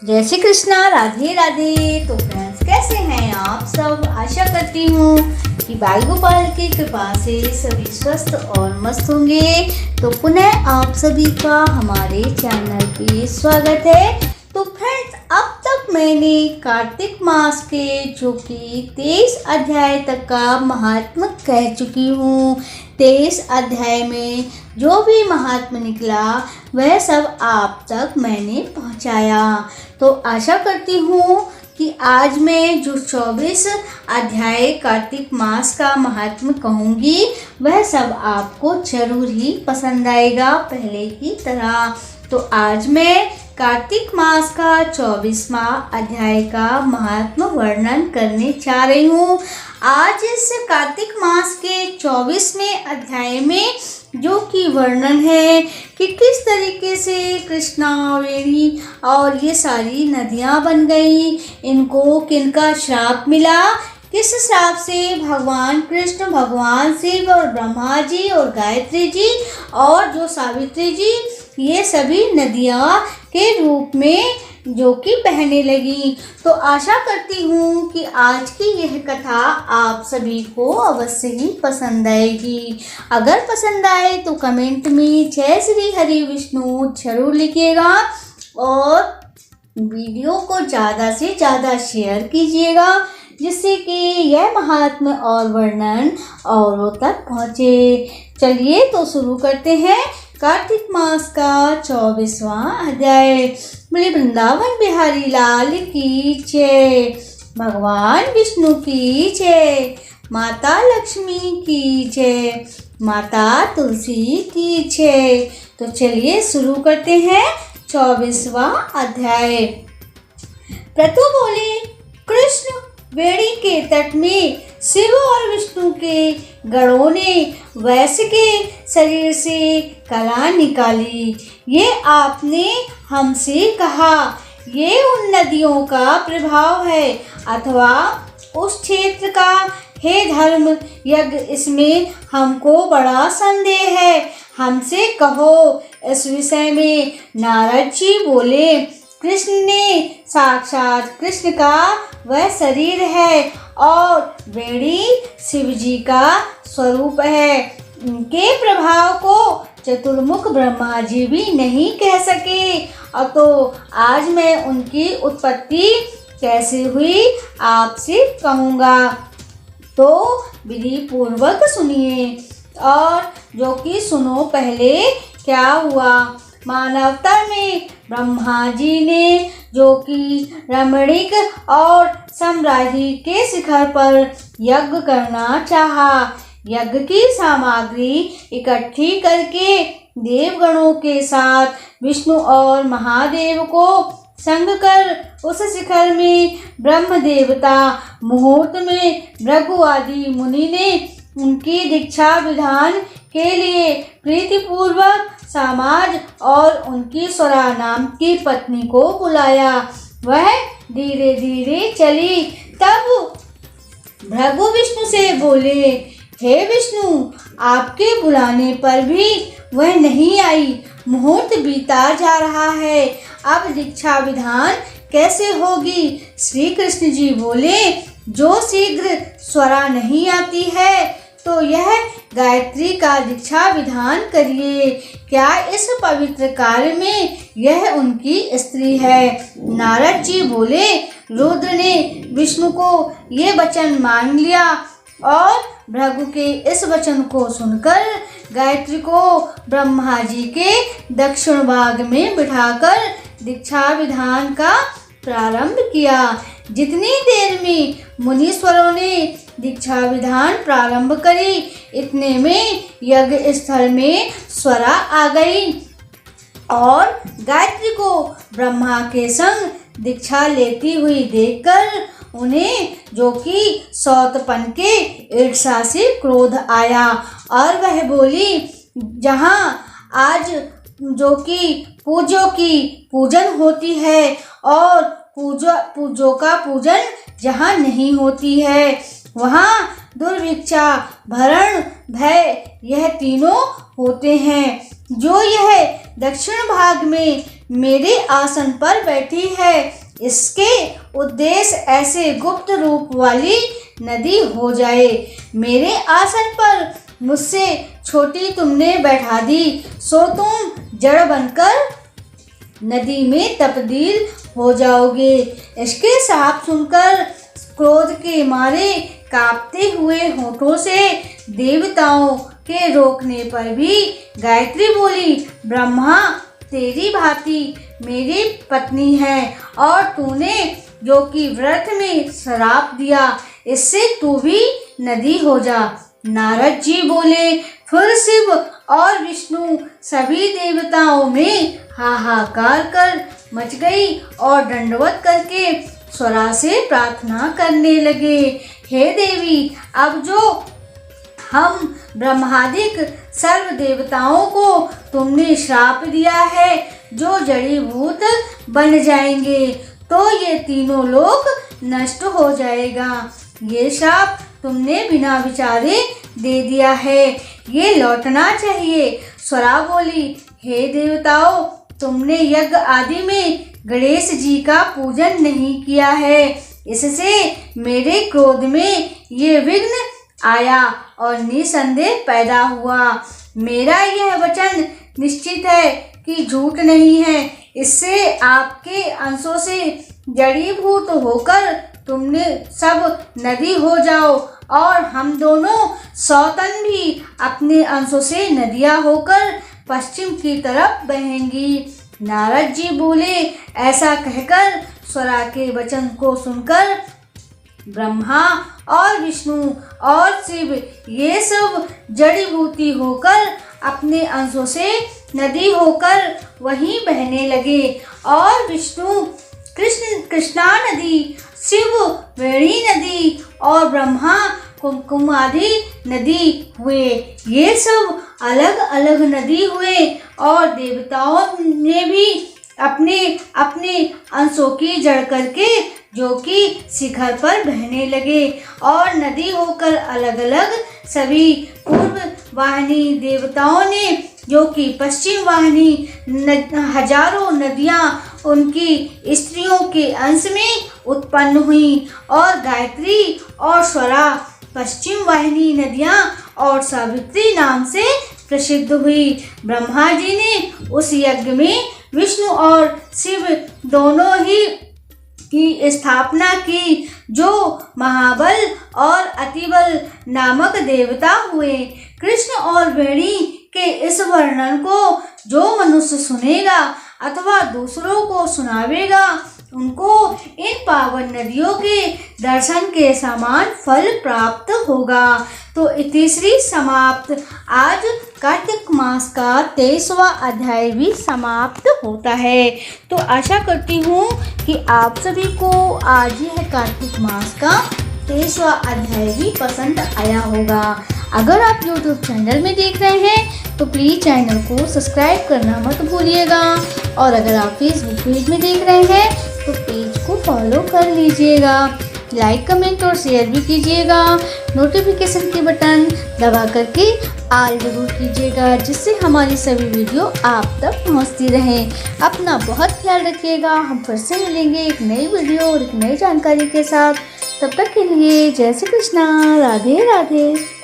जय श्री कृष्णा, राधे राधे। तो फ्रेंड्स, कैसे हैं आप सब? आशा करती हूँ कि बाल गोपाल की कृपा से सभी स्वस्थ और मस्त होंगे। तो पुनः आप सभी का हमारे चैनल पे स्वागत है। तो फ्रेंड्स, अब तक मैंने कार्तिक मास के जो कि 23 अध्याय तक का महात्म्य कह चुकी हूँ। 23 अध्याय में जो भी महात्म्य निकला वह सब आप तक मैंने पहुँचाया। तो आशा करती हूँ कि आज मैं जो 24 अध्याय कार्तिक मास का महात्म्य कहूँगी वह सब आपको जरूर ही पसंद आएगा, पहले की तरह। तो आज मैं कार्तिक मास का 24वां अध्याय का महात्म्य वर्णन करने जा रही हूँ। आज इस कार्तिक मास के 24वें अध्याय में जो कि वर्णन है कि किस तरीके से कृष्णा, वेणी और ये सारी नदियाँ बन गई, इनको किनका श्राप मिला, किस श्राप से भगवान कृष्ण, भगवान शिव और ब्रह्मा जी और गायत्री जी और जो सावित्री जी, ये सभी नदियाँ के रूप में जो कि बहने लगी। तो आशा करती हूँ कि आज की यह कथा आप सभी को अवश्य ही पसंद आएगी। अगर पसंद आए तो कमेंट में जय श्री हरि विष्णु जरूर लिखिएगा और वीडियो को ज़्यादा से ज़्यादा शेयर कीजिएगा, जिससे कि यह महात्म्य और वर्णन औरों तक पहुँचे। चलिए तो शुरू करते हैं कार्तिक मास का 24वां अध्याय। बोले वृंदावन बिहारी लाल की जय, भगवान विष्णु की जय, माता लक्ष्मी की जय, माता तुलसी की जय। तो चलिए शुरू करते हैं 24वां अध्याय। प्रतु बोले, कृष्ण वेणी के तट में शिव और विष्णु के गणों ने वैश्य के शरीर से कला निकाली। ये आपने हमसे कहा, ये उन नदियों का प्रभाव है अथवा उस क्षेत्र का हे धर्म यज्ञ, इसमें हमको बड़ा संदेह है, हमसे कहो। इस विषय में नारद जी बोले, कृष्ण ने साक्षात कृष्ण का वह शरीर है और वेणी शिव जी का स्वरूप है। उनके प्रभाव को चतुर्मुख ब्रह्मा जी भी नहीं कह सके। और तो आज मैं उनकी उत्पत्ति कैसे हुई आपसे कहूँगा, तो विधि पूर्वक सुनिए और जो कि सुनो पहले क्या हुआ। मानवता में ब्रह्मा जी ने जो कि रमणीक और साम्राज्य के शिखर पर यज्ञ करना चाहा। यज्ञ की सामग्री इकट्ठी करके देवगणों के साथ विष्णु और महादेव को संग कर उस शिखर में ब्रह्म देवता मुहूर्त में भृगु आदि मुनि ने उनकी दीक्षा विधान के लिए प्रीतिपूर्वक समाज और उनकी स्वरा नाम की पत्नी को बुलाया। वह धीरे धीरे चली। तब भृगु विष्णु से बोले, हे विष्णु, आपके बुलाने पर भी वह नहीं आई। मुहूर्त बीता जा रहा है, अब दीक्षा विधान कैसे होगी? श्री कृष्ण जी बोले, जो शीघ्र स्वरा नहीं आती है तो यह गायत्री का दीक्षा विधान करिए। क्या इस पवित्र कार्य में यह उनकी स्त्री है? नारद जी बोले, रुद्र ने विष्णु को ये वचन मान लिया और भृगु के इस वचन को सुनकर गायत्री को ब्रह्मा जी के दक्षिण भाग में बिठाकर दीक्षा विधान का प्रारंभ किया। जितनी देर में मुनीश्वरों ने दीक्षा विधान प्रारंभ करी, इतने में यज्ञ स्थल में स्वरा आ गई और गायत्री को ब्रह्मा के संग दीक्षा लेती हुई देखकर उन्हें जो कि सौतपन के ईर्ष्या से क्रोध आया और वह बोली, जहाँ आज जो कि पूजों की पूजन होती है और पूजों का पूजन जहाँ नहीं होती है, वहाँ दुर्भिक्षा, भरण, भय, यह तीनों होते हैं। जो यह दक्षिण भाग में मेरे आसन पर बैठी है, इसके उद्देश्य ऐसे गुप्त रूप वाली नदी हो जाए। मेरे आसन पर मुझसे छोटी तुमने बैठा दी, सो तुम जड़ बनकर नदी में तब्दील हो जाओगे। इसके साथ सुनकर क्रोध के मारे कांपते हुए होठों से देवताओं के रोकने पर भी गायत्री बोली, ब्रह्मा तेरी भांति मेरी पत्नी है और तूने जो कि व्रत में श्राप दिया, इससे तू भी नदी हो जा। नारद जी बोले, फिर शिव और विष्णु सभी देवताओं में हाहाकार कर मच गई और दंडवत करके स्वरा से प्रार्थना करने लगे, हे देवी, अब जो हम ब्रह्मादिक सर्व देवताओं को तुमने श्राप दिया है, जो जड़ीभूत बन जाएंगे, तो ये तीनों लोक नष्ट हो जाएगा। ये श्राप तुमने बिना विचारे दे दिया है, ये लौटना चाहिए। स्वरा बोली, हे देवताओं, तुमने यज्ञ आदि में गणेश जी का पूजन नहीं किया है, इससे मेरे क्रोध में ये विघ्न आया और निसंदेह पैदा हुआ। मेरा यह वचन निश्चित है कि झूठ नहीं है। इससे आपके अंशों से जड़ीभूत होकर तुमने सब नदी हो जाओ और हम दोनों सौतन भी अपने अंशों से नदियां होकर पश्चिम की तरफ बहेंगी। नारद जी बोले, ऐसा कहकर स्वरा के वचन को सुनकर ब्रह्मा और विष्णु और शिव ये सब जड़ीबूटी होकर अपने अंशों से नदी होकर वहीं बहने लगे और विष्णु कृष्णा नदी, शिव वेणी नदी और ब्रह्मा कुमकुम आदि नदी हुए। ये सब अलग अलग नदी हुए और देवताओं ने भी अपने अपने अंशों की जड़ करके जो कि शिखर पर बहने लगे और नदी होकर अलग अलग सभी पूर्व वाहिनी देवताओं ने जो कि पश्चिम वाहिनी हजारों नदियां उनकी स्त्रियों के अंश में उत्पन्न हुई और गायत्री और स्वरा पश्चिम वाहिनी नदियां और सावित्री नाम से प्रसिद्ध हुई। ब्रह्मा जी ने उस यज्ञ में विष्णु और शिव दोनों ही की स्थापना की, जो महाबल और अतिबल नामक देवता हुए। कृष्ण और वेणी के इस वर्णन को जो मनुष्य सुनेगा अथवा दूसरों को सुनावेगा, उनको इन पावन नदियों के दर्शन के समान फल प्राप्त होगा। तो इतिश्री समाप्त। आज कार्तिक मास का 23वां अध्याय भी समाप्त होता है। तो आशा करती हूँ कि आप सभी को आज यह कार्तिक मास का 23वां अध्याय भी पसंद आया होगा। अगर आप YouTube चैनल में देख रहे हैं तो प्लीज़ चैनल को सब्सक्राइब करना मत भूलिएगा और अगर आप Facebook पेज में देख रहे हैं तो पेज को फॉलो कर लीजिएगा। लाइक कमेंट और शेयर भी कीजिएगा। नोटिफिकेशन के बटन दबा करके ऑल जरूर कीजिएगा, जिससे हमारी सभी वीडियो आप तक पहुंचती रहें। अपना बहुत ख्याल रखिएगा। हम फिर से मिलेंगे एक नई वीडियो और एक नई जानकारी के साथ। तब तक के लिए जय श्री कृष्णा, राधे राधे।